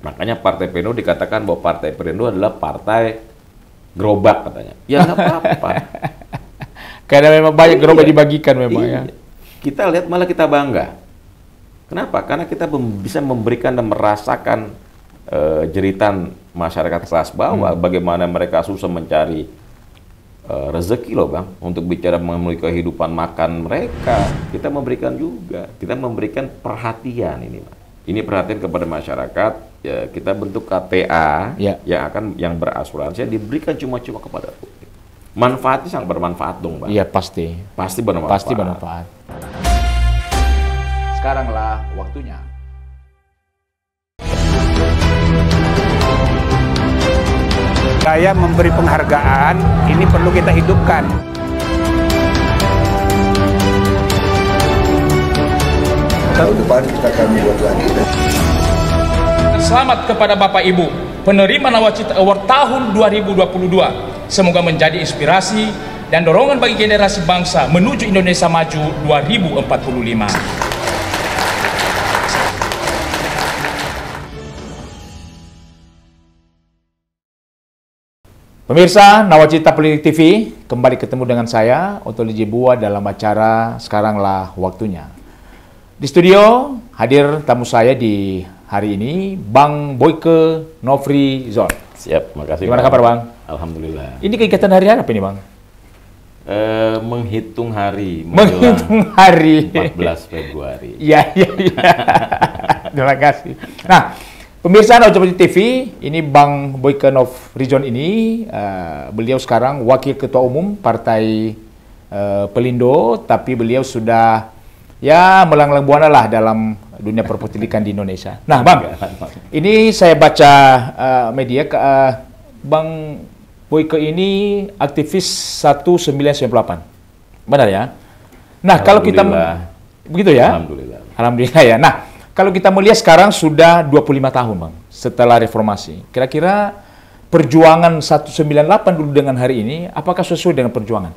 Makanya Partai Perindo dikatakan bahwa Partai Perindo adalah partai gerobak katanya. Ya nggak apa-apa. Karena memang banyak gerobak dibagikan memang ya. Kita lihat malah kita bangga. Kenapa? Karena kita bisa memberikan dan merasakan jeritan masyarakat kelas bawah, bagaimana mereka susah mencari rezeki loh Bang, untuk bicara memenuhi kehidupan makan mereka. Kita memberikan juga, kita memberikan perhatian ini Bang. Ini perhatian kepada masyarakat, ya kita bentuk KTA yang berasuransi diberikan cuma-cuma kepada publik. Manfaatnya sangat bermanfaat dong Bang. Iya pasti. Pasti bermanfaat. Pasti bermanfaat. Sekaranglah waktunya. Saya memberi penghargaan, ini perlu kita hidupkan. Tahun depan kita akan buat lagi. Selamat kepada Bapak Ibu, penerima Nawacita Award tahun 2022. Semoga menjadi inspirasi dan dorongan bagi generasi bangsa menuju Indonesia Maju 2045. Pemirsa Nawacita Politik TV, kembali ketemu dengan saya, Otto Lijibua dalam acara Sekaranglah Waktunya. Di studio hadir tamu saya di hari ini, Bang Boyke Nofrizon. Siap, makasih. Gimana kabar Bang? Alhamdulillah. Ini kegiatan hari-hari apa ini Bang? Menghitung hari. Menghitung hari. 14 Februari. Iya. Terima kasih. Nah, pemirsa Nawacita Politik TV, ini Bang Boyke Nofrizon ini, beliau sekarang Wakil Ketua Umum Partai Pelindo, tapi beliau sudah ya melanglang buana lah dalam dunia perpolitikan di Indonesia. Nah Bang, ini saya baca media, Bang Boyke ini aktivis 1998, benar ya? Nah kalau kita, begitu ya? Alhamdulillah. Alhamdulillah ya. Nah, kalau kita melihat sekarang sudah 25 tahun Bang, setelah reformasi. Kira-kira perjuangan 198 dulu dengan hari ini, apakah sesuai dengan perjuangan?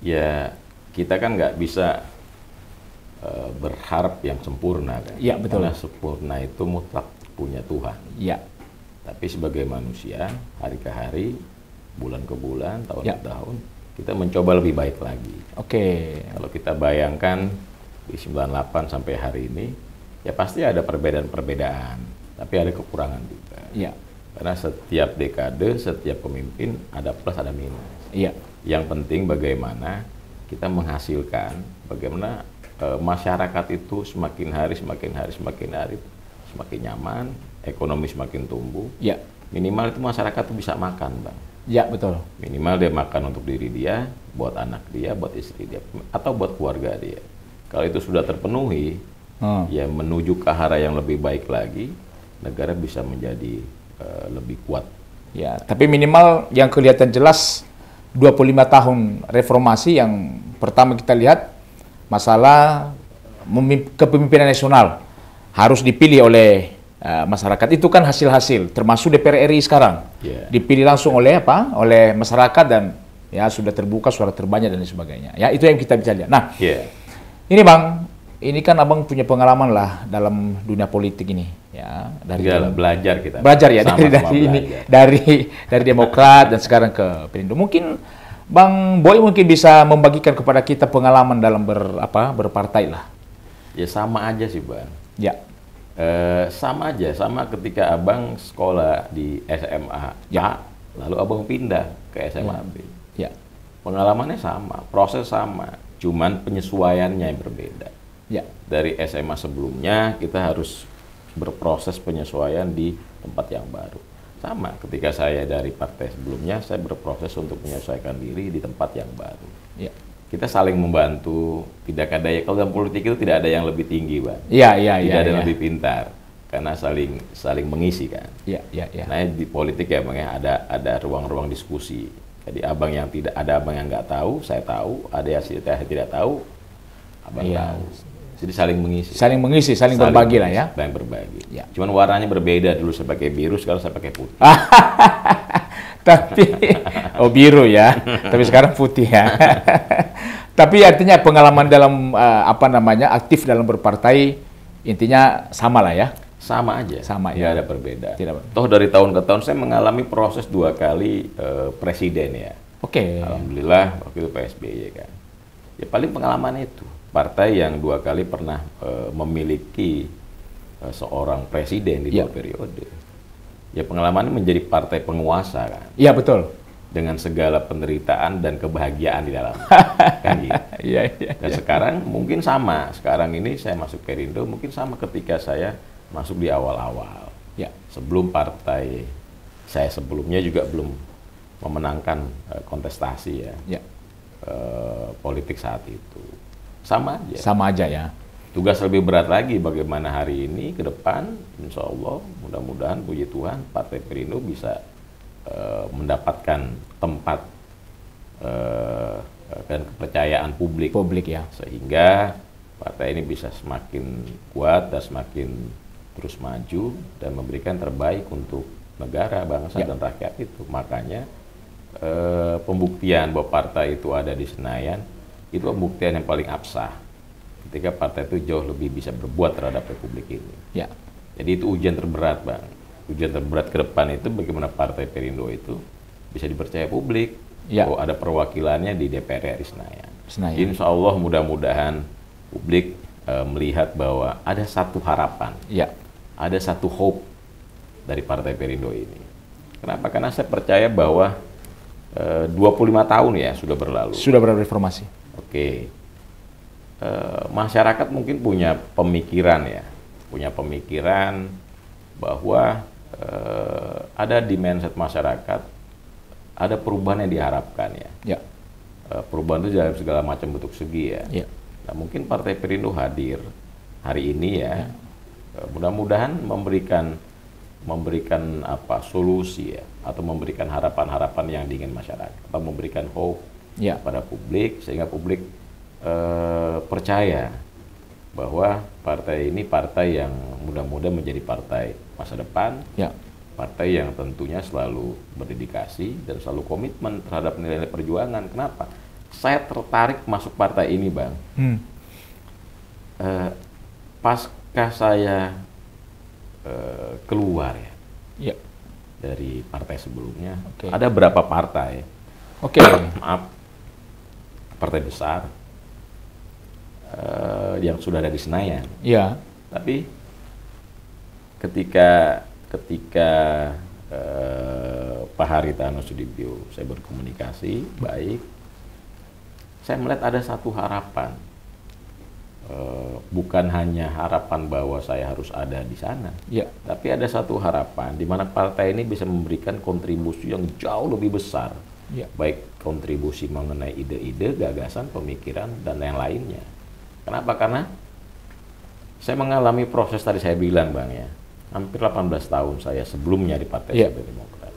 Ya, kita kan nggak bisa berharap yang sempurna kan. Iya, betul. Karena sempurna itu mutlak punya Tuhan. Iya. Tapi sebagai manusia, hari ke hari, bulan ke bulan, tahun ke tahun, kita mencoba lebih baik lagi. Oke. Kalau kita bayangkan di 98 sampai hari ini, ya pasti ada perbedaan-perbedaan, tapi ada kekurangan juga. Iya. Karena setiap dekade, setiap pemimpin ada plus, ada minus. Iya. Yang penting bagaimana kita menghasilkan, bagaimana masyarakat itu semakin hari semakin nyaman, ekonomi semakin tumbuh. Iya. Minimal itu masyarakat itu bisa makan, Bang. Iya, betul. Minimal dia makan untuk diri dia, buat anak dia, buat istri dia, atau buat keluarga dia. Kalau itu sudah terpenuhi, ya menuju ke arah yang lebih baik lagi, negara bisa menjadi lebih kuat. Ya, tapi minimal yang kelihatan jelas 25 tahun reformasi yang pertama kita lihat masalah kepemimpinan nasional harus dipilih oleh masyarakat. Itu kan hasil-hasil termasuk DPR RI sekarang. Dipilih langsung oleh apa? Oleh masyarakat dan ya sudah terbuka suara terbanyak dan sebagainya. Ya, itu yang kita bisa lihat. Nah, ini Bang, ini kan Abang punya pengalaman lah dalam dunia politik ini, ya. Belajar kita. Belajar ya dari Demokrat dan sekarang ke Perindo. Mungkin Bang Boy mungkin bisa membagikan kepada kita pengalaman dalam berpartai lah. Ya sama aja sih Bang. Ya. Sama aja, sama ketika Abang sekolah di SMA A, lalu Abang pindah ke SMA B. Ya. Pengalamannya sama, proses sama, cuman penyesuaiannya yang berbeda. Ya. Dari SMA sebelumnya kita harus berproses penyesuaian di tempat yang baru. Sama, ketika saya dari partai sebelumnya, saya berproses untuk menyesuaikan diri di tempat yang baru. Ya. Kita saling membantu, tidak ada ya, kalau dalam politik itu tidak ada yang lebih tinggi, Bang. Iya. Tidak ada yang lebih pintar, karena saling mengisi kan. Iya. Nah di politik ya Bang ya, ada ruang-ruang diskusi. Jadi abang yang nggak tahu, saya tahu, ada yang saya tidak tahu, abang tahu. Jadi saling mengisi. Saling berbagi lah ya. Saling berbagi. Ya. Cuman warnanya berbeda, dulu saya pakai biru, sekarang saya pakai putih. Tapi, biru ya. Tapi sekarang putih ya. Tapi artinya pengalaman dalam aktif dalam berpartai intinya sama lah ya. sama aja, Sama, nggak ya. ada perbedaan. Tidak. Toh dari tahun ke tahun saya mengalami proses 2 kali presiden ya. Oke. Alhamdulillah waktu itu PSBY kan. Ya paling pengalaman itu. Partai yang 2 kali pernah memiliki seorang presiden di 2 periode. Ya pengalamannya menjadi partai penguasa kan. Iya, betul. Dengan segala penderitaan dan kebahagiaan di dalam. Kan gitu. Iya, iya. Dan sekarang mungkin sama. Sekarang ini saya masuk Perindo mungkin sama ketika saya masuk di awal-awal. Ya. Sebelum partai saya sebelumnya juga belum memenangkan kontestasi ya. Ya. Politik saat itu. Sama aja. Sama aja ya. Tugas lebih berat lagi bagaimana hari ini ke depan, insya Allah mudah-mudahan puji Tuhan Partai Perindo bisa mendapatkan tempat dan kepercayaan publik. Publik ya. Sehingga partai ini bisa semakin kuat dan semakin terus maju dan memberikan terbaik untuk negara, bangsa, dan rakyat itu. Makanya pembuktian bahwa partai itu ada di Senayan itu pembuktian yang paling absah ketika partai itu jauh lebih bisa berbuat terhadap Republik ini. Ya. Jadi itu ujian terberat, Bang. Ujian terberat ke depan itu bagaimana Partai Perindo itu bisa dipercaya publik, ya. bahwa ada perwakilannya di DPR RI Senayan. Senayan. Insya Allah mudah-mudahan publik melihat bahwa ada satu harapan, Ya. ada satu hope dari Partai Perindo ini. Kenapa? Karena saya percaya bahwa 25 tahun ya sudah berlalu. Sudah berreformasi. Oke. Masyarakat mungkin punya pemikiran ya, punya pemikiran bahwa ada di mindset masyarakat, ada perubahan yang diharapkan ya. Ya. Perubahan itu dalam segala macam bentuk segi ya. Ya. Nah, mungkin Partai Perindo hadir hari ini ya. Mudah-mudahan memberikan apa solusi ya, atau memberikan harapan-harapan yang diingin masyarakat, atau memberikan hope Ya. pada publik sehingga publik percaya bahwa partai ini partai yang mudah-mudahan menjadi partai masa depan. Ya. Partai yang tentunya selalu berdedikasi dan selalu komitmen terhadap nilai-nilai perjuangan. Kenapa? Saya tertarik masuk partai ini, Bang. Pasca saya keluar ya Ya. dari partai sebelumnya, Oke. ada berapa partai, Oke. maaf, partai besar yang sudah ada di Senayan. Ya. Tapi ketika Pak Haritano Sudibyo saya berkomunikasi baik, saya melihat ada satu harapan, bukan hanya harapan bahwa saya harus ada di sana, Ya. tapi ada satu harapan di mana partai ini bisa memberikan kontribusi yang jauh lebih besar, Ya. baik kontribusi mengenai ide-ide, gagasan, pemikiran, dan yang lainnya. Kenapa? Karena saya mengalami proses tadi saya bilang, Bang ya, hampir 18 tahun saya sebelumnya di Partai Yeah. Demokrat.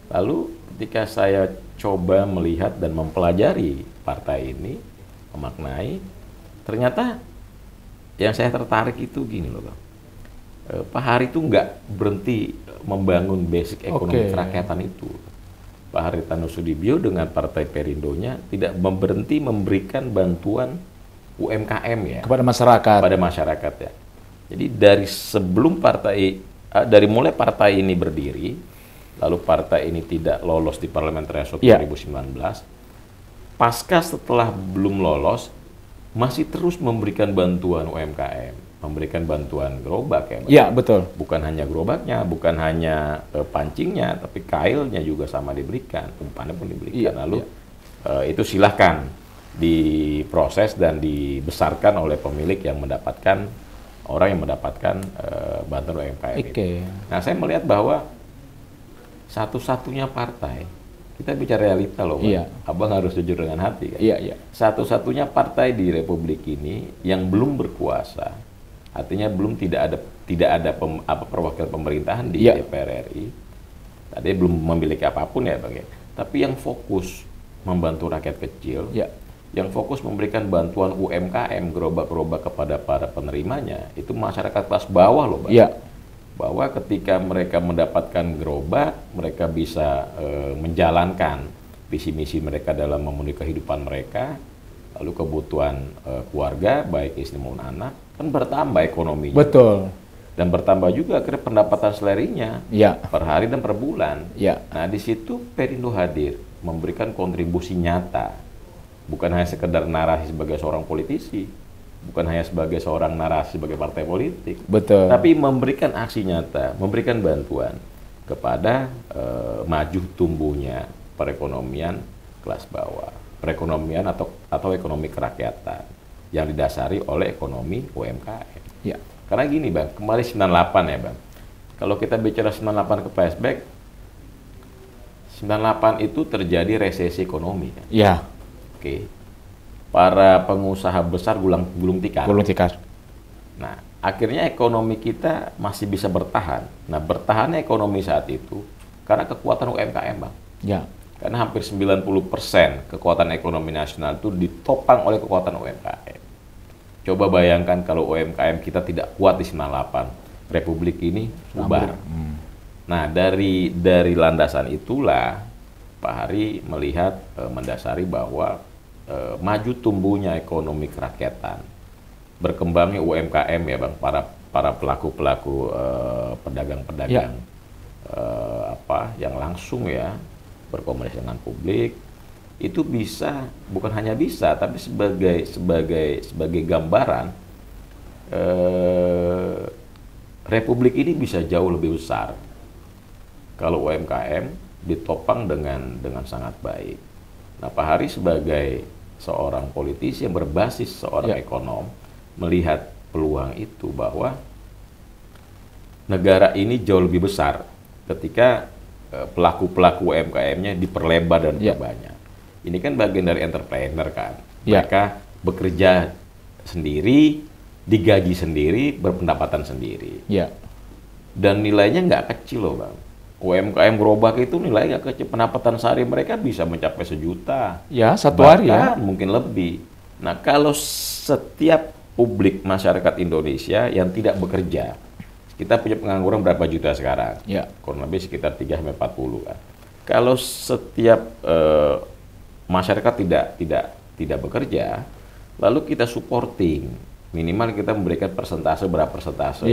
Lalu ketika saya coba melihat dan mempelajari partai ini, memaknai, ternyata yang saya tertarik itu gini loh, Bang. Pak Hari itu nggak berhenti membangun basic ekonomi kerakyatan itu. Pak Haritano Sudibyo dengan Partai Perindonya tidak berhenti memberikan bantuan UMKM ya Kepada masyarakat. pada masyarakat ya. Jadi dari sebelum dari mulai partai ini berdiri, lalu partai ini tidak lolos di Parliamentary Threshold 2019, pasca setelah belum lolos masih terus memberikan bantuan UMKM, memberikan bantuan gerobak ya. Ya, betul. Bukan hanya gerobaknya, bukan hanya pancingnya, tapi kailnya juga sama diberikan, umpannya pun diberikan. Iya, Lalu itu silahkan diproses dan dibesarkan oleh pemilik yang mendapatkan, orang yang mendapatkan bantuan UMKM itu. Nah, saya melihat bahwa satu-satunya partai, kita bicara realita loh, Bang. Iya. Abang harus jujur dengan hati kan. Iya, iya. Satu-satunya partai di Republik ini yang belum berkuasa, artinya tidak ada perwakilan pemerintahan di Iya. DPR RI, tadi belum memiliki apapun ya, Bang ya. Tapi yang fokus membantu rakyat kecil, Ya. yang fokus memberikan bantuan UMKM, gerobak-gerobak kepada para penerimanya, itu masyarakat kelas bawah loh, Bang. Ya. Bahwa ketika mereka mendapatkan gerobak, mereka bisa menjalankan visi misi mereka dalam memenuhi kehidupan mereka, lalu kebutuhan keluarga, baik istri maupun anak, kan bertambah ekonominya. Betul. Dan bertambah juga akhirnya pendapatan salarinya Ya. per hari dan per bulan. Ya. Nah, di situ Perindo hadir memberikan kontribusi nyata. Bukan hanya sekedar narasi sebagai seorang politisi, bukan hanya sebagai seorang narasi sebagai partai politik, Betul. tapi memberikan aksi nyata, memberikan bantuan kepada maju tumbuhnya perekonomian kelas bawah, perekonomian atau ekonomi kerakyatan yang didasari oleh ekonomi UMKM. Ya. Karena gini Bang, kembali 98 ya Bang. Kalau kita bicara 98 ke flashback, 98 itu terjadi resesi ekonomi kan? Ya. Oke. Para pengusaha besar gulung tikar. Gulung tikar. Nah, akhirnya ekonomi kita masih bisa bertahan. Nah, bertahannya ekonomi saat itu karena kekuatan UMKM, Bang. Ya. Karena hampir 90% kekuatan ekonomi nasional itu ditopang oleh kekuatan UMKM. Coba bayangkan kalau UMKM kita tidak kuat di 98, Republik ini bubar. Nah, dari landasan itulah Pak Hari melihat mendasari bahwa maju tumbuhnya ekonomi kerakyatan, berkembangnya UMKM ya Bang, para pelaku-pelaku pedagang-pedagang yang langsung ya berkomunikasi dengan publik, itu bisa, bukan hanya bisa, tapi sebagai gambaran Republik ini bisa jauh lebih besar kalau UMKM ditopang dengan sangat baik. Nah, Pak Hari sebagai seorang politisi yang berbasis seorang ekonom melihat peluang itu bahwa negara ini jauh lebih besar ketika pelaku-pelaku UMKM-nya diperlebar dan diperbanyak. Ini kan bagian dari entrepreneur kan. Mereka bekerja sendiri, digaji sendiri, berpendapatan sendiri. Dan nilainya nggak kecil loh Bang. UMKM gerobak itu nilainya nggak kecil. Pendapatan sehari mereka bisa mencapai 1 juta. Ya, satu hari ya. Mungkin lebih. Nah, kalau setiap publik masyarakat Indonesia yang tidak bekerja, kita punya pengangguran berapa juta sekarang? Kurang lebih sekitar 3-40 kan. Kalau setiap masyarakat tidak bekerja, lalu kita supporting, minimal kita memberikan persentase berapa persentase,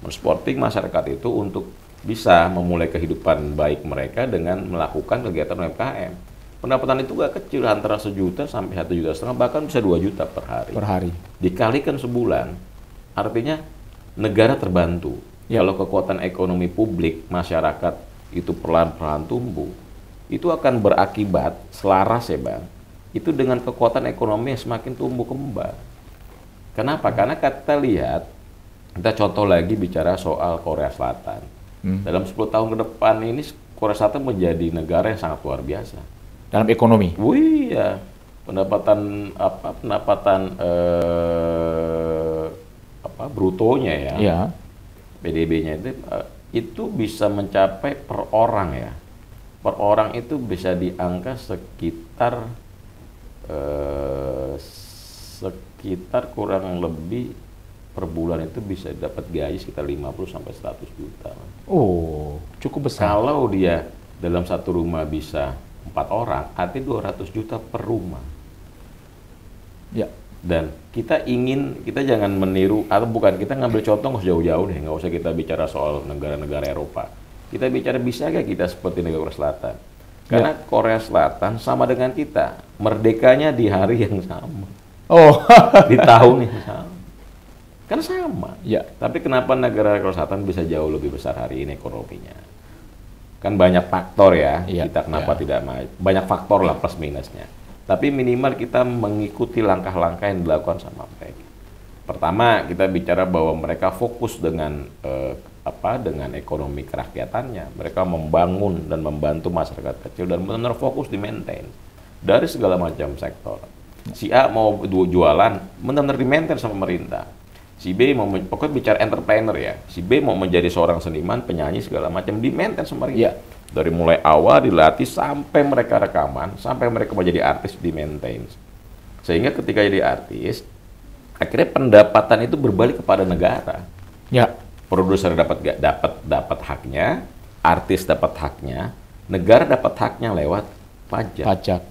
supporting masyarakat itu untuk bisa memulai kehidupan baik mereka dengan melakukan kegiatan UMKM. Pendapatan itu gak kecil, antara 1 juta sampai 1,5 juta, bahkan bisa 2 juta per hari. Dikalikan sebulan, artinya negara terbantu. Kalau kekuatan ekonomi publik masyarakat itu perlahan-lahan tumbuh, itu akan berakibat selaras ya Bang, itu dengan kekuatan ekonomi yang semakin tumbuh kembang. Kenapa? Karena kita lihat, kita contoh lagi bicara soal Korea Selatan. Dalam 10 tahun ke depan ini Korea Selatan menjadi negara yang sangat luar biasa dalam ekonomi. Wih ya, pendapatan brutonya ya, PDB-nya itu bisa mencapai per orang ya. Per orang itu bisa di angka sekitar kurang lebih per bulan itu bisa dapat gaji sekitar 50 sampai 100 juta. Oh, cukup besar. Kalau dia dalam satu rumah bisa 4 orang, artinya 200 juta per rumah. Dan kita jangan meniru, atau bukan, kita ngambil contoh nggak jauh-jauh deh, nggak usah kita bicara soal negara-negara Eropa. Kita bicara bisa nggak kita seperti negara Korea Selatan? Karena Korea Selatan sama dengan kita, merdekanya di hari yang sama. Di tahun yang sama. Kan sama. Tapi kenapa negara Korea Selatan bisa jauh lebih besar hari ini ekonominya? Kan banyak faktor ya, kita kenapa tidak maju. Banyak faktor lah plus minusnya. Tapi minimal kita mengikuti langkah-langkah yang dilakukan sama mereka. Pertama, kita bicara bahwa mereka fokus dengan ekonomi kerakyatannya. Mereka membangun dan membantu masyarakat kecil dan benar-benar fokus di maintain dari segala macam sektor. Si A mau jualan, benar-benar di maintain sama pemerintah. Si B pokoknya bicara entrepreneur ya. Si B mau menjadi seorang seniman, penyanyi segala macam, di maintain sama pemerintah. Dari mulai awal dilatih sampai mereka rekaman, sampai mereka menjadi artis, di maintain. Sehingga ketika jadi artis, akhirnya pendapatan itu berbalik kepada negara. Produser dapat haknya, artis dapat haknya, negara dapat haknya lewat pajak.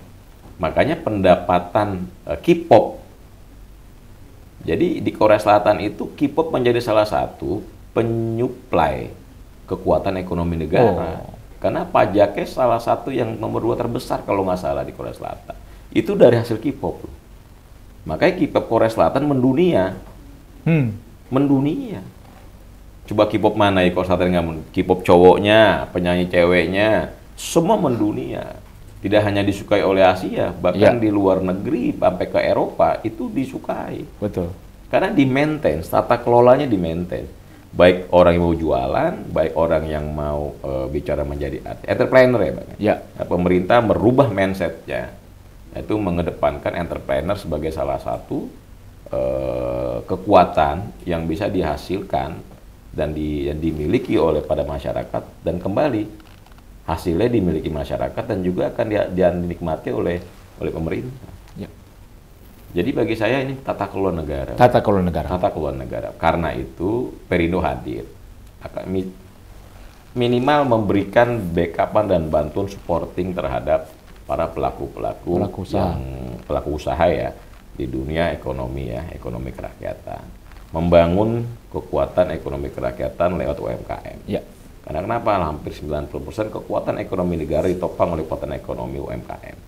Makanya pendapatan K-pop. Jadi di Korea Selatan itu K-pop menjadi salah satu penyuplai kekuatan ekonomi negara. Karena pajaknya salah satu yang nomor 2 terbesar kalau nggak salah di Korea Selatan. Itu dari hasil K-pop. Makanya K-pop Korea Selatan mendunia. Mendunia. Coba K-pop mana ya Korea Selatan nggak K-pop cowoknya, penyanyi ceweknya, semua mendunia. Tidak hanya disukai oleh Asia, bahkan di luar negeri sampai ke Eropa itu disukai. Betul. Karena di-maintain, tata kelolanya di-maintain. Baik orang yang mau jualan, baik orang yang mau bicara menjadi entrepreneur ya Bang. Ya. Nah, pemerintah merubah mindset-nya, yaitu mengedepankan entrepreneur sebagai salah satu kekuatan yang bisa dihasilkan dan dimiliki oleh pada masyarakat, dan kembali hasilnya dimiliki masyarakat dan juga akan dinikmati oleh pemerintah. Ya. Jadi bagi saya ini tata kelola negara. Tata kelola negara. Tata kelola negara. Karena itu Perindo hadir akan minimal memberikan backupan dan bantuan supporting terhadap para pelaku usaha ya di dunia ekonomi ya, ekonomi kerakyatan. Membangun kekuatan ekonomi kerakyatan lewat UMKM. Ya. Karena kenapa? Hampir 90% kekuatan ekonomi negara ditopang oleh kekuatan ekonomi UMKM.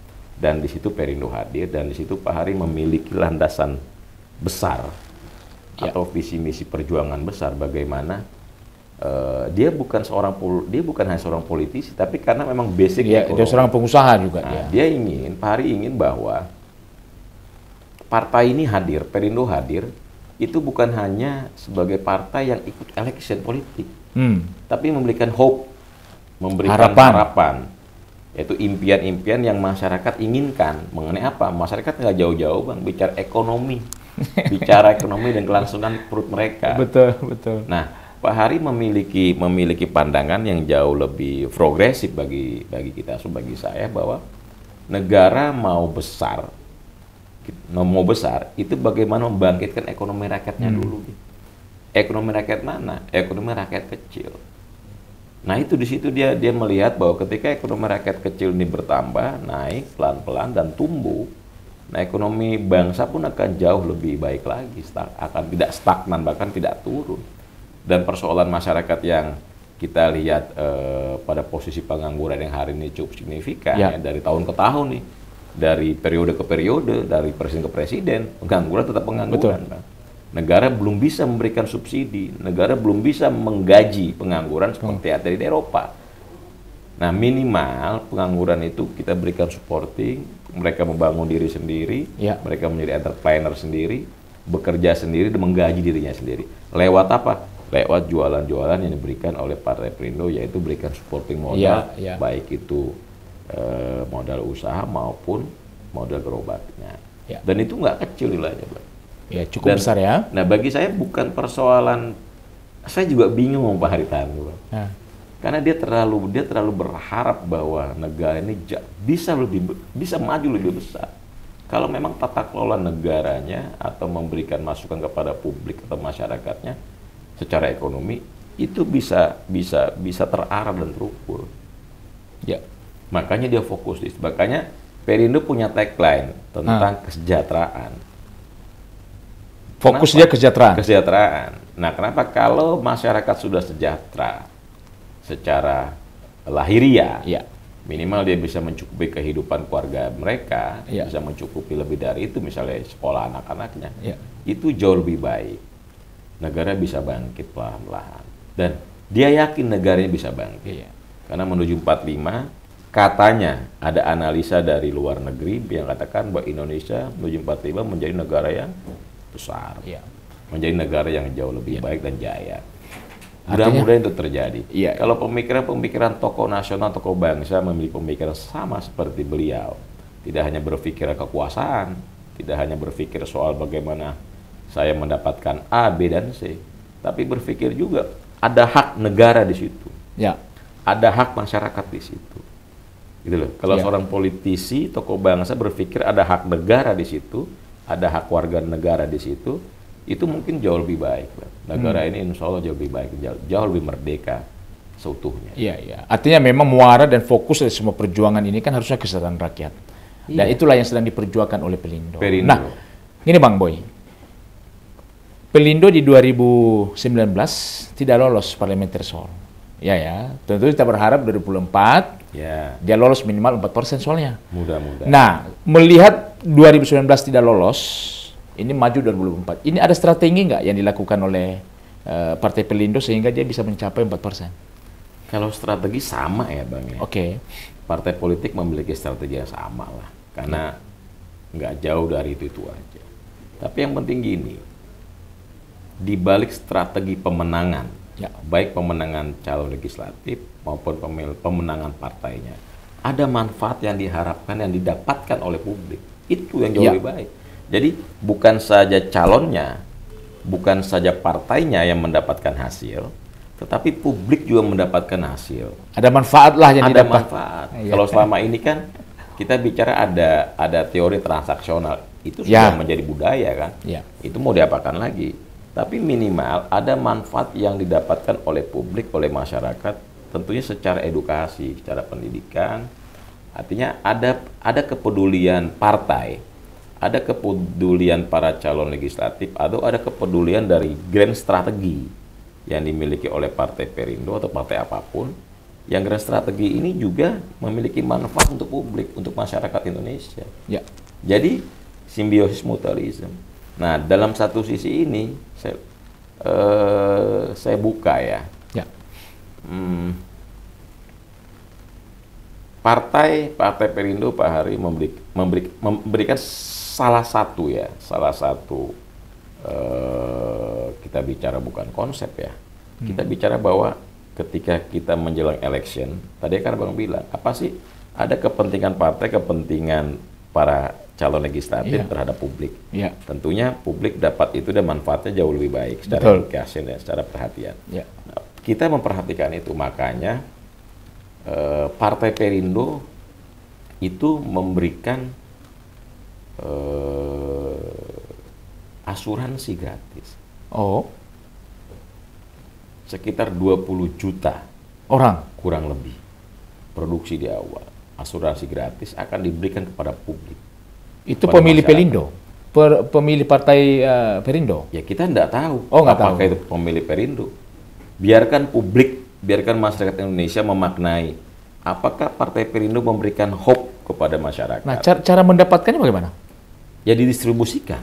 Dan di situ Perindo hadir, dan di situ Pak Hari memiliki landasan besar atau visi misi perjuangan besar bagaimana dia bukan hanya seorang politisi, tapi karena memang basic dia seorang pengusaha juga. Dia ingin, Pak Hari ingin bahwa partai ini hadir, Perindo hadir, itu bukan hanya sebagai partai yang ikut election politik, tapi memberikan hope, memberikan harapan. Yaitu impian-impian yang masyarakat inginkan. Mengenai apa? Masyarakat nggak jauh-jauh Bang, bicara ekonomi. Bicara ekonomi dan kelangsungan perut mereka. Betul, betul. Nah, Pak Hari memiliki pandangan yang jauh lebih progresif bagi kita, bagi saya, bahwa negara mau besar itu bagaimana membangkitkan ekonomi rakyatnya dulu. Ekonomi rakyat mana? Ekonomi rakyat kecil. Nah itu di situ dia melihat bahwa ketika ekonomi rakyat kecil ini bertambah, naik pelan-pelan dan tumbuh, nah ekonomi bangsa pun akan jauh lebih baik lagi, akan tidak stagnan bahkan tidak turun. Dan persoalan masyarakat yang kita lihat pada posisi pengangguran yang hari ini cukup signifikan ya, dari tahun ke tahun nih, dari periode ke periode, dari presiden ke presiden, pengangguran tetap pengangguran. Bang. Negara belum bisa memberikan subsidi, negara belum bisa menggaji pengangguran seperti ada di Eropa. Nah minimal pengangguran itu kita berikan supporting, mereka membangun diri sendiri, mereka menjadi entrepreneur sendiri, bekerja sendiri dan menggaji dirinya sendiri. Lewat apa? Lewat jualan-jualan yang diberikan oleh Partai Perindo, yaitu berikan supporting modal, baik itu modal usaha maupun modal gerobaknya. Dan itu nggak kecil nilainya, Bang. Ya, cukup besar ya. Nah, bagi saya bukan persoalan, saya juga bingung sama Pak Haritanu. Karena dia terlalu berharap bahwa negara ini bisa maju lebih besar. Kalau memang tata kelola negaranya atau memberikan masukan kepada publik atau masyarakatnya secara ekonomi itu bisa terarah dan terukur. Ya. Makanya dia fokus di situ. Makanya Perindo punya tagline tentang kesejahteraan. Fokus dia kesejahteraan. Kesejahteraan. Nah, kenapa kalau masyarakat sudah sejahtera secara lahiriah, minimal dia bisa mencukupi kehidupan keluarga mereka, bisa mencukupi lebih dari itu, misalnya sekolah anak-anaknya, itu jauh lebih baik. Negara bisa bangkit pelan-pelan. Dan dia yakin negaranya bisa bangkit. Karena menuju 45, katanya ada analisa dari luar negeri yang katakan bahwa Indonesia menuju 45 menjadi negara yang besar, menjadi negara yang jauh lebih baik dan jaya. Mudah-mudahan itu terjadi. Kalau pemikiran tokoh nasional, tokoh bangsa memiliki pemikiran sama seperti beliau, tidak hanya berpikir kekuasaan, tidak hanya berpikir soal bagaimana saya mendapatkan A, B, dan C, tapi berpikir juga ada hak negara di situ, ada hak masyarakat di situ. Gitu loh. Kalau seorang politisi, tokoh bangsa berpikir ada hak negara di situ, ada hak warga negara di situ, itu mungkin jauh lebih baik. Negara ini insya Allah jauh lebih baik, jauh lebih merdeka seutuhnya. Artinya memang muara dan fokus dari semua perjuangan ini kan harusnya kesejahteraan rakyat. Dan itulah yang sedang diperjuangkan oleh Perindo. Nah, ini Bang Boy, Pelindo di 2019 tidak lolos parlemen threshold. Ya. Tentu kita berharap 2024 Ya, dia lolos minimal 4% soalnya. mudah-mudahan. Nah, melihat 2019 tidak lolos, ini maju 2024. Ini ada strategi nggak yang dilakukan oleh Partai Pelindo sehingga dia bisa mencapai 4%? Kalau strategi sama ya Bang ya. Oke. Partai politik memiliki strategi yang sama lah. Karena nggak jauh dari itu aja. Tapi yang penting gini, di balik strategi pemenangan, baik pemenangan calon legislatif maupun pemenangan partainya, ada manfaat yang diharapkan, yang didapatkan oleh publik. Itu yang jauh lebih baik. Jadi bukan saja calonnya, bukan saja partainya yang mendapatkan hasil, tetapi publik juga mendapatkan hasil. Ada manfaat lah yang Ada didapat. manfaat. Kalau selama ini kan kita bicara ada teori transaksional, itu sudah menjadi budaya kan. Itu mau diapakan lagi? Tapi minimal ada manfaat yang didapatkan oleh publik, oleh masyarakat, tentunya secara edukasi, secara pendidikan. Artinya ada kepedulian partai, ada kepedulian para calon legislatif, atau ada kepedulian dari grand strategi yang dimiliki oleh Partai Perindo atau partai apapun. Yang grand strategi ini juga memiliki manfaat untuk publik, untuk masyarakat Indonesia. Jadi simbiosis mutualisme. Nah, dalam satu sisi ini saya buka ya. Partai Perindo Pak Hari memberikan salah satu kita bicara bukan konsep ya. Kita bicara bahwa ketika kita menjelang election, tadi kan Bang bilang, apa sih ada kepentingan partai, kepentingan para calon legislatif terhadap publik. Tentunya publik dapat itu dan manfaatnya jauh lebih baik secara edukasi dan secara perhatian. Nah, kita memperhatikan itu, makanya Partai Perindo itu memberikan asuransi gratis. Sekitar 20 juta orang kurang lebih produksi di awal. Asuransi gratis akan diberikan kepada publik. Itu pemilih Perindo? Pemilih Partai Perindo? Ya kita nggak tahu apakah itu pemilih Perindo. Biarkan publik, biarkan masyarakat Indonesia memaknai apakah Partai Perindo memberikan hope kepada masyarakat. Nah, cara mendapatkannya bagaimana? Ya didistribusikan.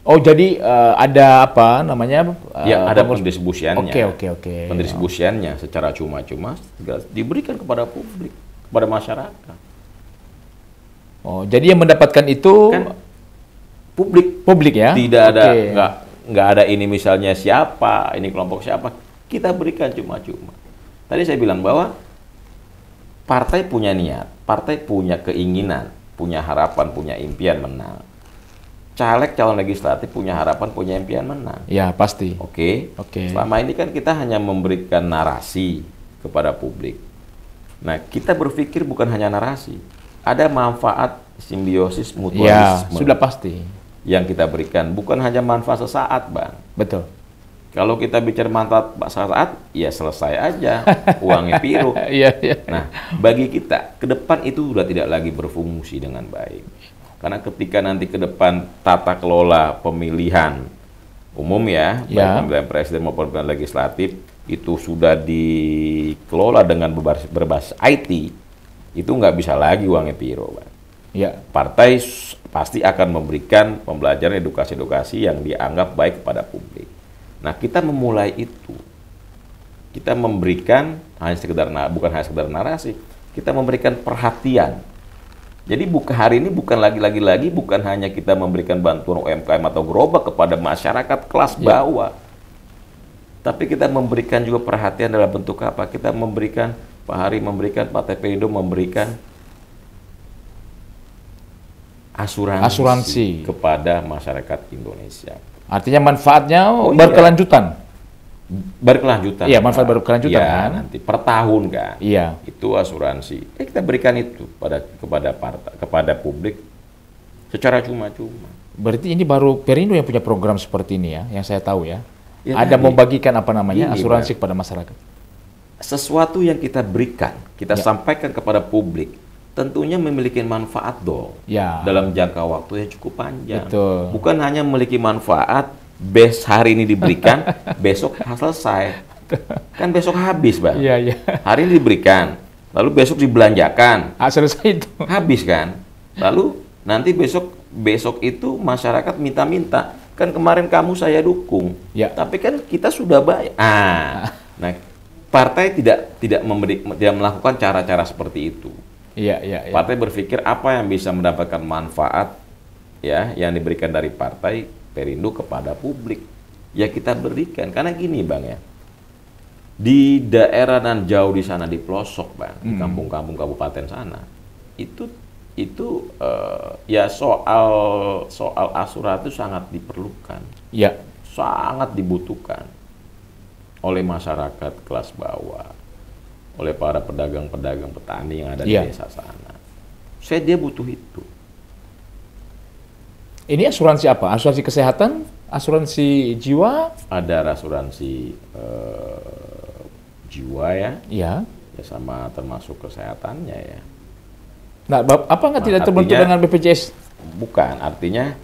Jadi ada apa namanya? Ada pendistribusiannya. Oke. Pendistribusiannya secara cuma-cuma diberikan kepada publik, kepada masyarakat. Jadi yang mendapatkan itu kan publik ya? Tidak ada nggak ada ini misalnya siapa, ini kelompok siapa. Kita berikan cuma-cuma. Tadi saya bilang bahwa partai punya niat, partai punya keinginan, punya harapan, punya impian menang. Caleg calon legislatif punya harapan, punya impian menang. Ya, pasti. Oke. Selama ini kan kita hanya memberikan narasi kepada publik. Nah, kita berpikir bukan hanya narasi. Ada manfaat simbiosis mutualisme. Ya, sudah pasti. Yang kita berikan bukan hanya manfaat sesaat, Bang. Betul. Kalau kita bicara manfaat sesaat, ya selesai aja, uangnya piru. Nah, bagi kita, ke depan itu sudah tidak lagi berfungsi dengan baik. Karena ketika nanti ke depan tata kelola pemilihan umum ya, baik pemilihan presiden maupun pemilihan legislatif, itu sudah dikelola dengan berbasis IT, itu nggak bisa lagi uangnya piru, Bang. Partai pasti akan memberikan pembelajaran edukasi-edukasi yang dianggap baik kepada publik. Nah, kita memulai itu. Kita memberikan bukan hanya sekedar narasi, kita memberikan perhatian. Jadi hari ini bukan lagi bukan hanya kita memberikan bantuan UMKM atau gerobak kepada masyarakat kelas bawah. Tapi kita memberikan juga perhatian dalam bentuk apa? Kita memberikan, Pak Hari memberikan, Partai Perindo memberikan asuransi kepada masyarakat Indonesia. Artinya manfaatnya berkelanjutan. Berkelanjutan. Iya, manfaat berkelanjutan kan. Nanti per tahun kan. Iya. Itu asuransi. Kita berikan itu kepada publik secara cuma-cuma. Berarti ini baru Perindo yang punya program seperti ini ya, yang saya tahu ya. Ada membagikan asuransi kepada masyarakat. Sesuatu yang kita berikan, kita sampaikan kepada publik, tentunya memiliki manfaat dong dalam jangka waktu yang cukup panjang. Betul. Bukan hanya memiliki manfaat hari ini diberikan, besok selesai. Kan besok habis, Bang. Iya, iya. Hari ini diberikan, lalu besok dibelanjakan. Selesai itu. Habis kan? Lalu nanti besok itu masyarakat minta-minta. Kan kemarin kamu saya dukung. Ya. Tapi kan kita sudah bayar. Nah, partai tidak melakukan cara-cara seperti itu. Iya, iya, iya. Partai berpikir apa yang bisa mendapatkan manfaat ya yang diberikan dari partai Perindo kepada publik. Ya kita berikan karena gini, Bang ya. Di daerah dan jauh di sana di pelosok, Bang, di kampung-kampung kabupaten sana. Itu ya soal asuransi itu sangat diperlukan. Ya. Sangat dibutuhkan oleh masyarakat kelas bawah, oleh para pedagang-pedagang petani yang ada di desa sana. Dia butuh itu. Ini asuransi apa? Asuransi kesehatan? Asuransi jiwa? Ada asuransi jiwa ya. Iya. Ya sama termasuk kesehatannya ya. Nah, apa nggak tidak terbentuk dengan BPJS? Bukan, artinya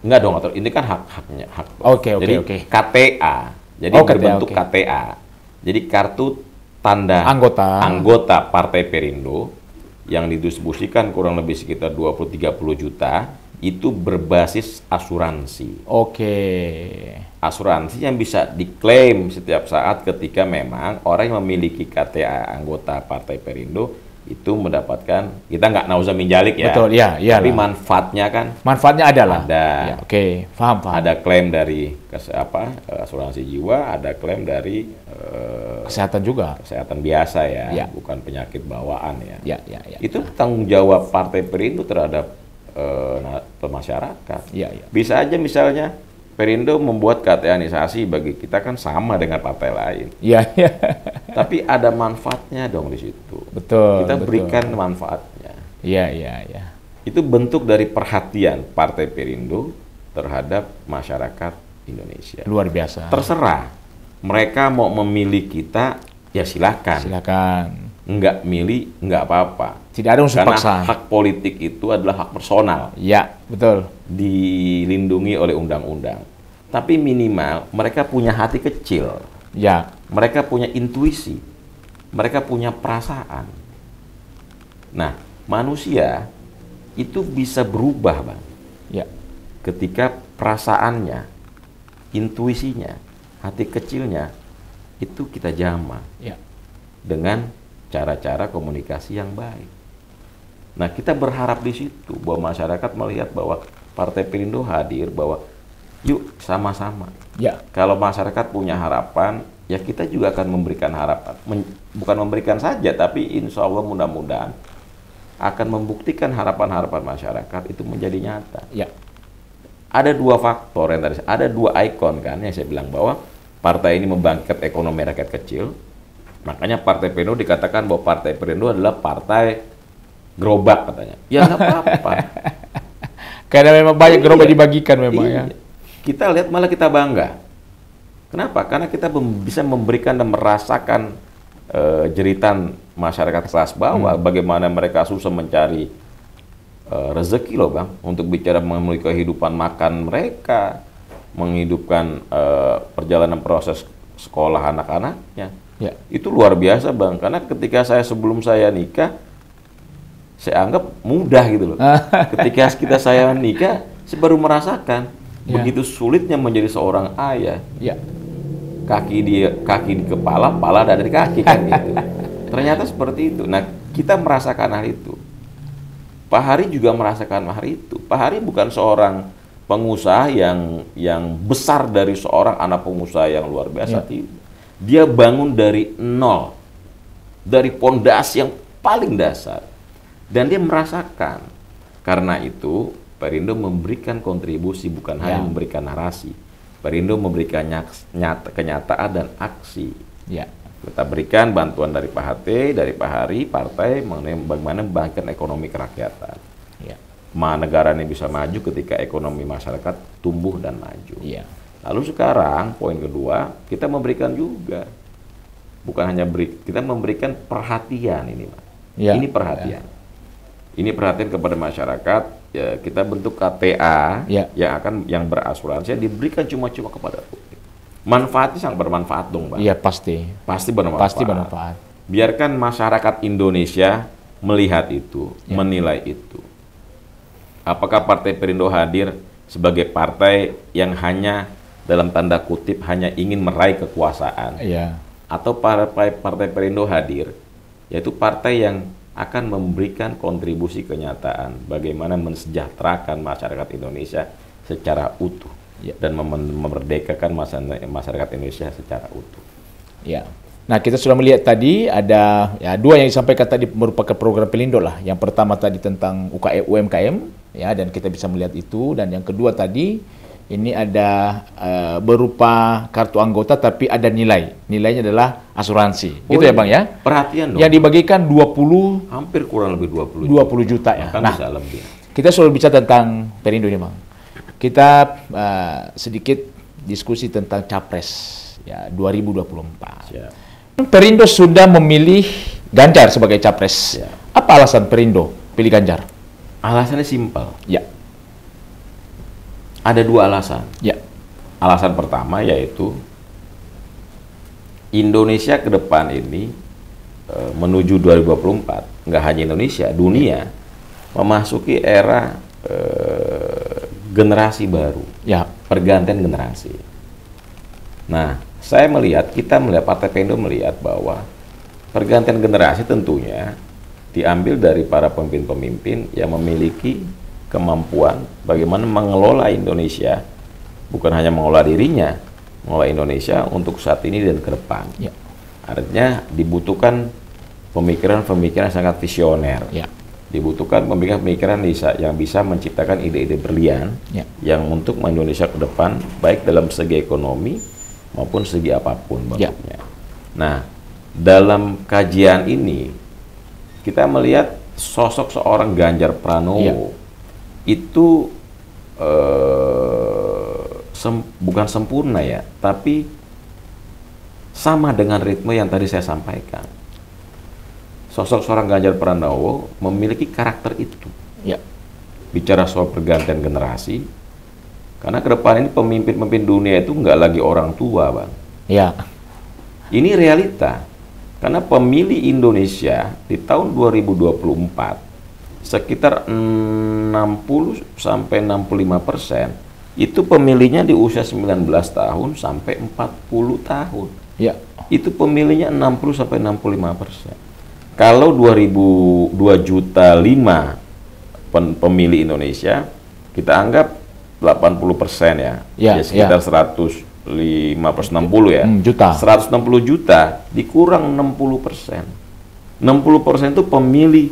enggak dong, ini kan hak-haknya. Oke. Jadi KTA. Jadi berbentuk KTA. Jadi kartu tanda anggota Partai Perindo yang didistribusikan kurang lebih sekitar 20-30 juta itu berbasis asuransi. Oke. Asuransi yang bisa diklaim setiap saat ketika memang orang yang memiliki KTA anggota Partai Perindo itu mendapatkan, kita nggak nauza minjalik ya. Betul, ya. Tapi manfaatnya kan? Manfaatnya ada lah. Ada. Ya, oke, paham. Ada klaim dari asuransi jiwa, ada klaim dari kesehatan juga. Kesehatan biasa ya, bukan penyakit bawaan ya. Ya. Itu tanggung jawab Partai Perindo terhadap masyarakat. Ya. Bisa aja misalnya Perindo membuat KTA-nisasi bagi kita kan sama dengan partai lain. Iya. Tapi ada manfaatnya dong di situ. Betul. Kita berikan manfaatnya. Iya. Itu bentuk dari perhatian Partai Perindo terhadap masyarakat Indonesia. Luar biasa. Terserah. Mereka mau memilih kita, ya silakan. Nggak milih, nggak apa-apa. Tidak ada unsur paksaan. Karena hak politik itu adalah hak personal. Ya, betul. Dilindungi oleh undang-undang. Tapi minimal mereka punya hati kecil. Ya. Mereka punya intuisi. Mereka punya perasaan. Nah, manusia itu bisa berubah, Bang. Ya. Ketika perasaannya, intuisinya, hati kecilnya itu kita jamah. Ya. Dengan cara-cara komunikasi yang baik. Nah, kita berharap di situ bahwa masyarakat melihat bahwa Partai Perindo hadir, bahwa yuk sama-sama. Ya. Kalau masyarakat punya harapan, ya kita juga akan memberikan harapan. Bukan memberikan saja, tapi insya Allah mudah-mudahan akan membuktikan harapan-harapan masyarakat itu menjadi nyata. Ya. Ada dua faktor yang tadi, ada dua ikon kan yang saya bilang bahwa partai ini membangkit ekonomi rakyat kecil. Makanya Partai Perindo dikatakan bahwa Partai Perindo adalah partai gerobak katanya. Ya nggak apa-apa. Karena memang banyak gerobak dibagikan memang ya. Kita lihat malah kita bangga. Kenapa? Karena kita bisa memberikan dan merasakan jeritan masyarakat kelas bawah, bagaimana mereka susah mencari rezeki loh, Bang, untuk bicara memenuhi kehidupan makan mereka, menghidupkan perjalanan proses sekolah anak-anaknya. Ya. Itu luar biasa, Bang, karena ketika sebelum saya nikah, saya anggap mudah gitu loh. Ketika saya nikah, saya baru merasakan begitu sulitnya menjadi seorang ayah. Ya. Kaki di kepala, pala ada di kaki kan gitu. Ternyata seperti itu. Nah, kita merasakan hal itu. Pak Hari juga merasakan hal itu. Pak Hari bukan seorang pengusaha yang besar dari seorang anak pengusaha yang luar biasa. Dia bangun dari nol, dari pondasi yang paling dasar, dan dia merasakan. Karena itu Perindo memberikan kontribusi, bukan hanya memberikan narasi. Perindo memberikan kenyataan dan aksi. Ya. Kita berikan bantuan dari Pak HT, dari Pak Hari, partai mengenai bagaimana membangkitkan ekonomi kerakyatan. Ya. Negara ini bisa maju ketika ekonomi masyarakat tumbuh dan maju. Ya. Lalu sekarang poin kedua, kita memberikan juga, bukan hanya kita memberikan perhatian ini, Pak. Ya. Ini perhatian. ini perhatian kepada masyarakat, ya kita bentuk KTA Ya. yang berasuransi diberikan cuma-cuma kepada publik. Manfaatnya sangat bermanfaat dong, Bang. Iya pasti. Pasti bermanfaat. Pasti bermanfaat. Biarkan masyarakat Indonesia melihat itu, menilai itu. Apakah Partai Perindo hadir sebagai partai yang hanya dalam tanda kutip hanya ingin meraih kekuasaan, Iya. atau Partai Perindo hadir yaitu partai yang akan memberikan kontribusi kenyataan bagaimana mensejahterakan masyarakat Indonesia secara utuh dan memerdekakan masyarakat Indonesia secara utuh. Ya. Nah, kita sudah melihat tadi ada ya dua yang disampaikan tadi merupakan program Pelindo lah. Yang pertama tadi tentang UMKM ya, dan kita bisa melihat itu, dan yang kedua tadi ini ada berupa kartu anggota tapi ada nilai. Nilainya adalah asuransi. Gitu ya, Bang ya? Perhatian dong. Yang dibagikan 20 Hampir kurang lebih 20 juta ya. Bahkan Nah, bisa lebih. kita selalu bicara tentang Perindo ini, Bang. Kita sedikit diskusi tentang Capres ya 2024. Siap. Perindo sudah memilih Ganjar sebagai Capres. Ya. Apa alasan Perindo pilih Ganjar? Alasannya simpel. Ya. Ada dua alasan. Ya. Alasan pertama yaitu Indonesia ke depan ini menuju 2024, nggak hanya Indonesia, dunia memasuki era generasi baru, Ya. pergantian generasi. Nah, kita melihat Partai Perindo melihat bahwa pergantian generasi tentunya diambil dari para pemimpin-pemimpin yang memiliki kemampuan bagaimana mengelola Indonesia, bukan hanya mengelola dirinya, mengelola Indonesia untuk saat ini dan ke depan. Ya. Artinya dibutuhkan pemikiran-pemikiran sangat visioner. Ya. Dibutuhkan pemikiran-pemikiran yang bisa menciptakan ide-ide brilian Ya. yang untuk Indonesia ke depan, baik dalam segi ekonomi maupun segi apapun Ya. bentuknya. Nah, dalam kajian ini kita melihat sosok seorang Ganjar Pranowo Ya. itu bukan sempurna ya, tapi sama dengan ritme yang tadi saya sampaikan. Sosok seorang Ganjar Pranowo memiliki karakter itu. Ya. Bicara soal pergantian generasi, karena ke depan ini pemimpin-pemimpin dunia itu nggak lagi orang tua, Bang. Ya. Ini realita. Karena pemilih Indonesia di tahun 2024 sekitar 60 sampai 65% itu pemilihnya di usia 19 tahun sampai 40 tahun. Ya. Itu pemilihnya 60 sampai 65%. Kalau 2 juta 5 pemilih Indonesia, kita anggap 80% ya. Ya, Ya sekitar ya. 160 ya. Juta. 160 juta dikurang 60%. 60% itu pemilih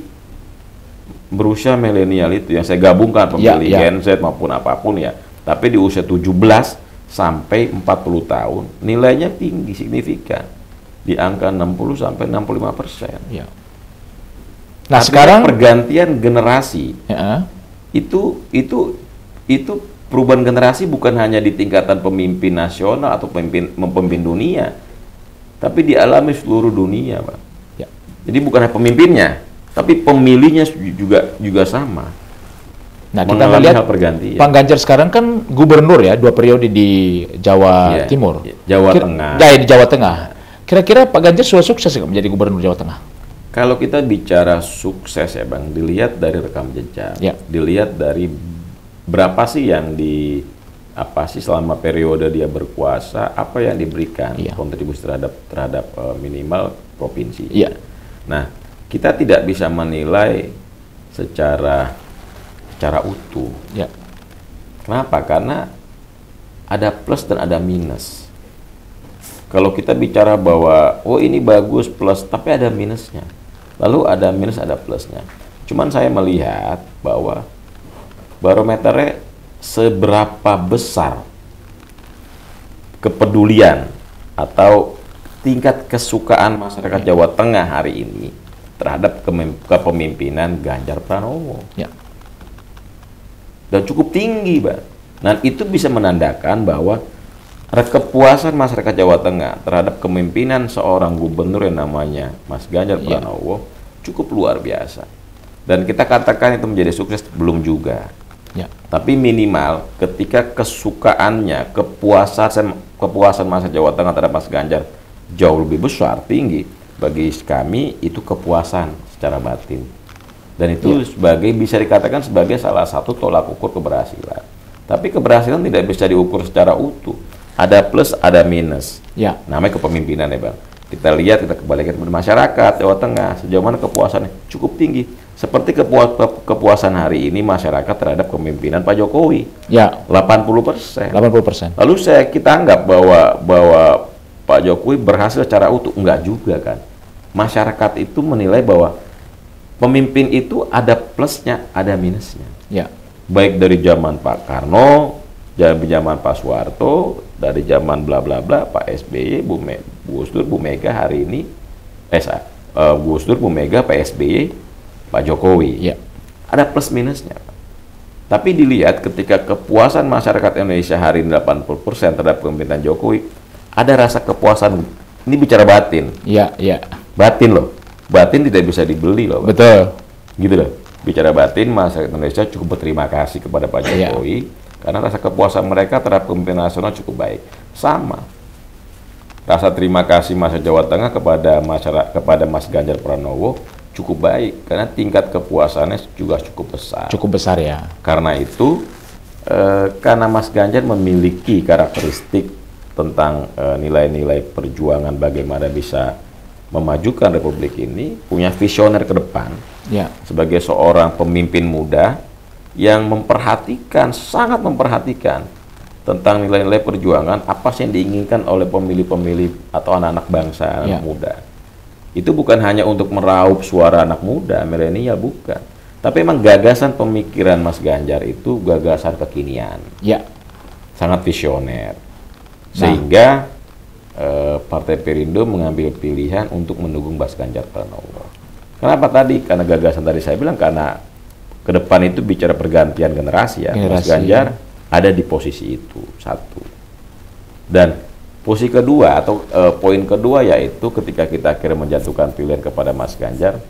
berusia milenial itu yang saya gabungkan pemilih Ya, ya. Gen Z maupun apapun ya. Tapi di usia 17 sampai 40 tahun nilainya tinggi signifikan. Di angka 60 sampai 65%. Ya. Nah, Artinya sekarang pergantian generasi ya. itu perubahan generasi bukan hanya di tingkatan pemimpin nasional atau pemimpin dunia, tapi dialami seluruh dunia, Pak. Ya. Jadi bukan hanya pemimpinnya, tapi pemilihnya juga sama. Nah, kita Mengalami melihat hal pergantian. Pak Ganjar sekarang kan gubernur ya, 2 periode di Jawa Iya, Timur. Jawa Tengah. Ya, di Jawa Tengah. Kira-kira Pak Ganjar sudah sukses nggak menjadi gubernur Jawa Tengah? Kalau kita bicara sukses ya Bang, dilihat dari rekam jejak, Ya. dilihat dari berapa sih yang selama periode dia berkuasa, apa yang diberikan Ya. kontribusi terhadap minimal provinsi. Iya. Nah, kita tidak bisa menilai secara utuh. Ya. Kenapa? Karena ada plus dan ada minus. Kalau kita bicara bahwa oh ini bagus plus, tapi ada minusnya. Lalu ada minus, ada plusnya. Cuman saya melihat bahwa barometernya seberapa besar kepedulian atau tingkat kesukaan masyarakat Jawa Tengah hari ini terhadap kepemimpinan Ganjar Pranowo. Ya. Dan cukup tinggi, Bang. Dan itu bisa menandakan bahwa kepuasan masyarakat Jawa Tengah terhadap kepemimpinan seorang gubernur yang namanya Mas Ganjar Pranowo cukup luar biasa. Dan kita katakan itu menjadi sukses belum juga. Ya. Tapi minimal ketika kesukaannya, kepuasan masa Jawa Tengah terhadap Mas Ganjar jauh lebih besar, tinggi, bagi kami itu kepuasan secara batin. Dan itu bisa dikatakan sebagai salah satu tolak ukur keberhasilan. Tapi keberhasilan tidak bisa diukur secara utuh. Ada plus, ada minus. Ya. Namanya kepemimpinan ya Bang. Kita lihat, kita kembalikan kepada masyarakat Jawa Tengah, sejauh mana kepuasannya cukup tinggi. Seperti kepuasan hari ini masyarakat terhadap kepemimpinan Pak Jokowi. Ya. 80%. 80%. Lalu kita anggap bahwa Pak Jokowi berhasil secara utuh. Enggak juga kan. Masyarakat itu menilai bahwa pemimpin itu ada plusnya, ada minusnya. Ya. Baik dari zaman Pak Karno, dari zaman Pak Soeharto, dari zaman bla bla bla, Pak SBY, Gus Dur, Bu Mega hari ini, Gus Dur, Bu Mega, Pak SBY, Pak Jokowi. Ya. Ada plus minusnya. Tapi dilihat ketika kepuasan masyarakat Indonesia hari ini 80% terhadap kepemimpinan Jokowi, ada rasa kepuasan. Ini bicara batin. Ya, ya. Batin loh. Batin tidak bisa dibeli loh. Betul. Gitu loh. Bicara batin, masyarakat Indonesia cukup berterima kasih kepada Pak Jokowi karena rasa kepuasan mereka terhadap kepemimpinan nasional cukup baik. Sama. Rasa terima kasih masyarakat Jawa Tengah kepada Mas Ganjar Pranowo cukup baik karena tingkat kepuasannya juga cukup besar. Cukup besar ya. Karena itu, karena Mas Ganjar memiliki karakteristik tentang nilai-nilai perjuangan bagaimana bisa memajukan Republik ini, punya visioner ke depan. Ya. Sebagai seorang pemimpin muda yang sangat memperhatikan tentang nilai-nilai perjuangan, apa sih yang diinginkan oleh pemilih-pemilih atau anak-anak bangsa, anak muda. Itu bukan hanya untuk meraup suara anak muda, milenial, bukan. Tapi memang gagasan pemikiran Mas Ganjar itu gagasan kekinian. Ya. Sangat visioner. Sehingga Partai Perindo mengambil pilihan untuk mendukung Mas Ganjar Pranowo. Kenapa tadi? Karena gagasan tadi saya bilang, karena ke depan itu bicara pergantian generasi ya. Mas Ganjar ada di posisi itu, satu. Dan posisi kedua atau poin kedua yaitu ketika kita akhirnya menjatuhkan pilihan kepada Mas Ganjar,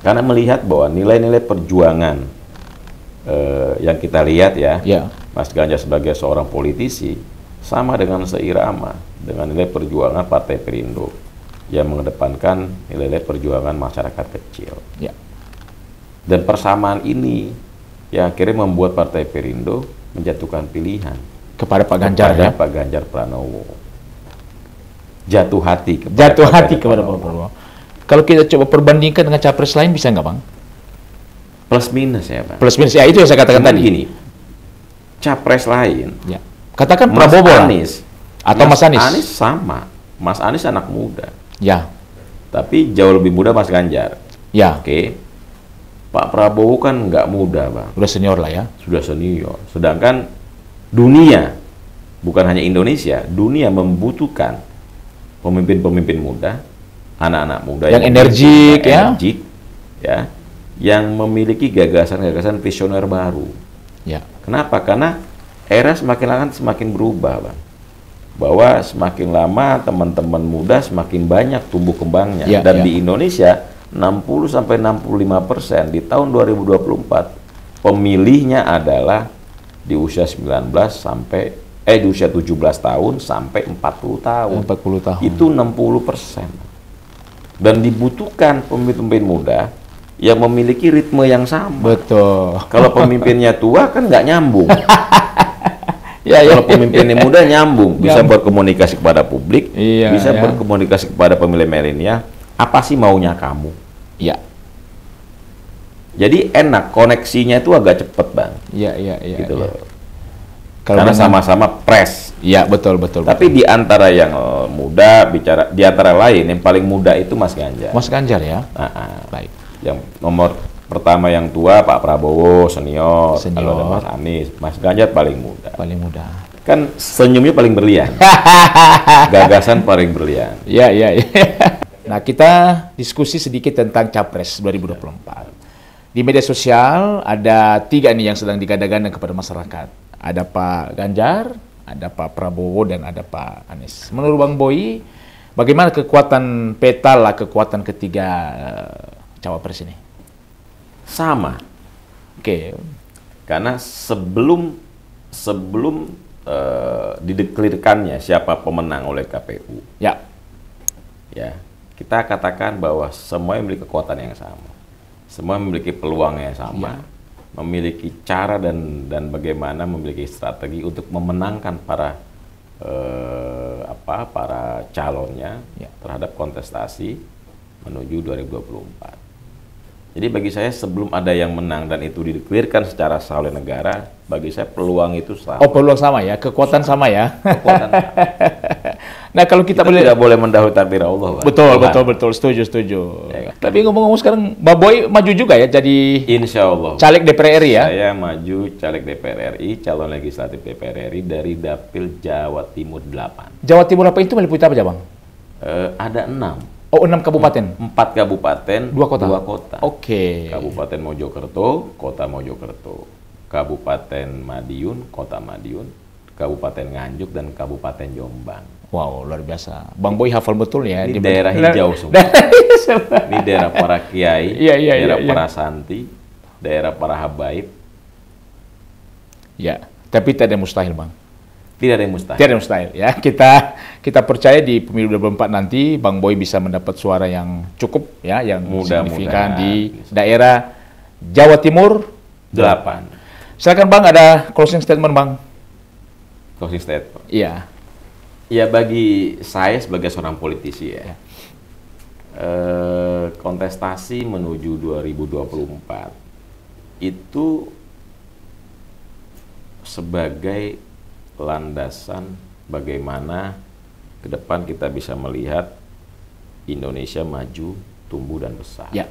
karena melihat bahwa nilai-nilai perjuangan yang kita lihat ya, Mas Ganjar sebagai seorang politisi sama dengan seirama dengan nilai perjuangan Partai Perindo yang mengedepankan nilai-nilai perjuangan masyarakat kecil. Ya. Dan persamaan ini yang akhirnya membuat Partai Perindo menjatuhkan pilihan kepada Pak Ganjar ya? Pak Ganjar Pranowo. Jatuh hati kepada Pak Pranowo. Kalau kita coba perbandingkan dengan capres lain bisa nggak Bang? Plus minus ya Bang. Plus minus ya, itu yang saya katakan tadi. Gini, capres lain. Ya. Katakan Prabowo Anies atau Mas Anies. Anies sama. Mas Anies anak muda. Ya. Tapi jauh lebih muda Mas Ganjar. Ya. Oke. Pak Prabowo kan nggak muda Bang. Sudah senior lah ya. Sudah senior. Sedangkan dunia, bukan hanya Indonesia, dunia membutuhkan pemimpin-pemimpin muda, anak-anak muda yang energik ya, yang memiliki gagasan-gagasan visioner baru. Ya. Kenapa? Karena era semakin lama semakin berubah, Bang. Bahwa semakin lama teman-teman muda semakin banyak tumbuh kembangnya. Dan di Indonesia 60-65% di tahun 2024 pemilihnya adalah di usia 19 sampai di usia 17 tahun sampai 40 tahun. 40 tahun. Itu 60%. Dan dibutuhkan pemimpin muda yang memiliki ritme yang sama. Betul. Kalau pemimpinnya tua kan nggak nyambung. Kalau pemimpinnya muda nyambung, bisa berkomunikasi kepada publik, bisa berkomunikasi kepada pemilih milenial. Apa sih maunya kamu? Ya. Jadi enak, koneksinya itu agak cepet Bang. Iya. Gitu loh. Karena sama-sama pres. Iya, betul. Tapi di antara yang muda, di antara lain yang paling muda itu Mas Ganjar. Mas Ganjar ya. Baik. Yang nomor pertama yang tua Pak Prabowo senior. Kalau ada Mas Anies, Mas Ganjar paling muda. Paling muda. Kan senyumnya paling berlian. Gagasan paling berlian. Iya. Nah, kita diskusi sedikit tentang Capres 2024. Di media sosial ada 3 nih yang sedang digadang-gadang kepada masyarakat. Ada Pak Ganjar, ada Pak Prabowo, dan ada Pak Anies. Menurut Bang Boy, bagaimana kekuatan peta lah kekuatan ketiga cawapres ini? Sama. Oke. Karena sebelum dideklirkannya siapa pemenang oleh KPU, Ya. ya kita katakan bahwa semua memiliki kekuatan yang sama, semua memiliki peluang yang sama, memiliki cara dan bagaimana memiliki strategi untuk memenangkan para calonnya terhadap kontestasi menuju 2024. Jadi bagi saya sebelum ada yang menang dan itu dideklirkan secara sah oleh negara, bagi saya peluang itu sama. Oh, peluang sama ya, kekuatan sama ya. Kekuatan sama. Nah, kalau kita tidak boleh mendahului takdir Allah, Pak. Betul, Tuhan. betul, setuju. Ya, kan? Tapi ngomong-ngomong sekarang, Mbak Boy maju juga ya jadi Insya Allah. caleg DPR RI ya? Saya maju caleg DPR RI, calon legislatif DPR RI dari Dapil Jawa Timur 8. Jawa Timur apa itu meliputi apa, Bang? Ada 6. Oh, 6 kabupaten. 4 kabupaten, 2 kota. 2 kota. Oke. Kabupaten Mojokerto, Kota Mojokerto. Kabupaten Madiun, Kota Madiun. Kabupaten Nganjuk dan Kabupaten Jombang. Wow, luar biasa. Bang Boy hafal betul ya. Ini daerah hijau semua. Ini daerah para kiai, daerah para santi, daerah para habaib. Ya, tapi tidak ada yang mustahil, Bang. Tidak ada yang mustahil. Tidak ada yang mustahil ya. Kita percaya di pemilu 2024 nanti Bang Boy bisa mendapat suara yang cukup ya, yang signifikan di daerah Jawa Timur 8. Silakan Bang, ada closing statement, Bang. Closing statement. Iya. Ya, bagi saya sebagai seorang politisi ya. Kontestasi menuju 2024 itu sebagai landasan bagaimana ke depan kita bisa melihat Indonesia maju, tumbuh dan besar. Ya.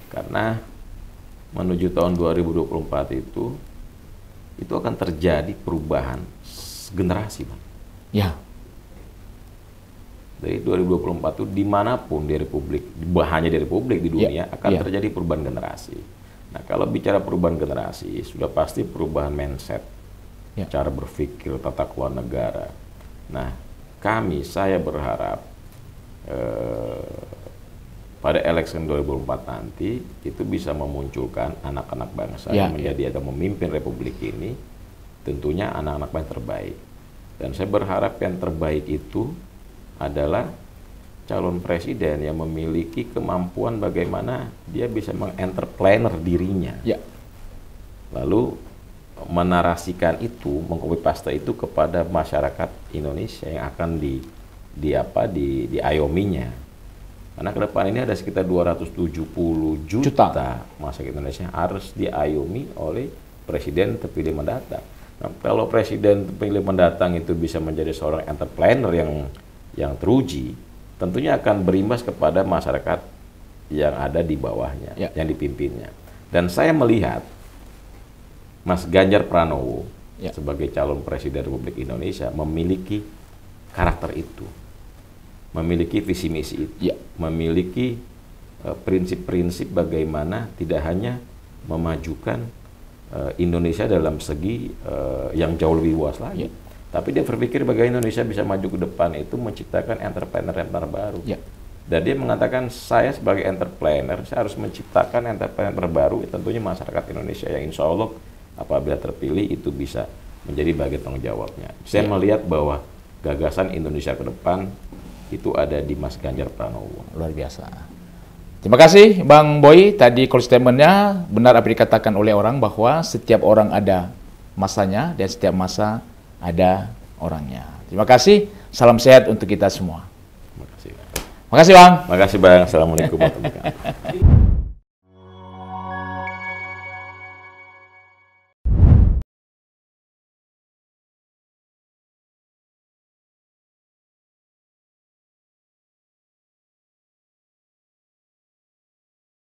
Karena menuju tahun 2024 itu akan terjadi perubahan generasi, Bang. Ya. Dari 2024 itu dimanapun di Republik, hanya di Republik, di dunia akan terjadi perubahan generasi. Nah, kalau bicara perubahan generasi, sudah pasti perubahan mindset, cara berpikir, tata kelola negara. Nah, saya berharap pada election 2024 nanti itu bisa memunculkan anak-anak bangsa yang menjadi atau memimpin Republik ini, tentunya anak-anak yang terbaik. Dan saya berharap yang terbaik itu adalah calon presiden yang memiliki kemampuan bagaimana dia bisa mengentrepreneur dirinya. Ya. Lalu menarasikan itu, mengcopy paste itu kepada masyarakat Indonesia yang akan diayominya. Karena ke depan ini ada sekitar 270 juta masyarakat Indonesia yang harus diayomi oleh presiden terpilih mendatang. Nah, kalau presiden terpilih mendatang itu bisa menjadi seorang entrepreneur yang teruji, tentunya akan berimbas kepada masyarakat yang ada di bawahnya, yang dipimpinnya. Dan saya melihat Mas Ganjar Pranowo sebagai calon presiden Republik Indonesia memiliki karakter itu, memiliki visi misi itu, memiliki prinsip-prinsip bagaimana tidak hanya memajukan Indonesia dalam segi yang jauh lebih luas lagi, tapi dia berpikir bagaimana Indonesia bisa maju ke depan itu menciptakan entrepreneur baru. Dan dia mengatakan, saya sebagai entrepreneur, saya harus menciptakan entrepreneur baru, tentunya masyarakat Indonesia yang insya Allah apabila terpilih itu bisa menjadi bagian tanggung jawabnya. Saya melihat bahwa gagasan Indonesia ke depan itu ada di Mas Ganjar Pranowo. Luar biasa. Terima kasih Bang Boy. Tadi closing statement-nya benar apa dikatakan oleh orang bahwa setiap orang ada masanya dan setiap masa ada orangnya. Terima kasih. Salam sehat untuk kita semua. Terima kasih. Terima kasih Bang. Terima kasih Bang. Assalamualaikum warahmatullahi wabarakatuh.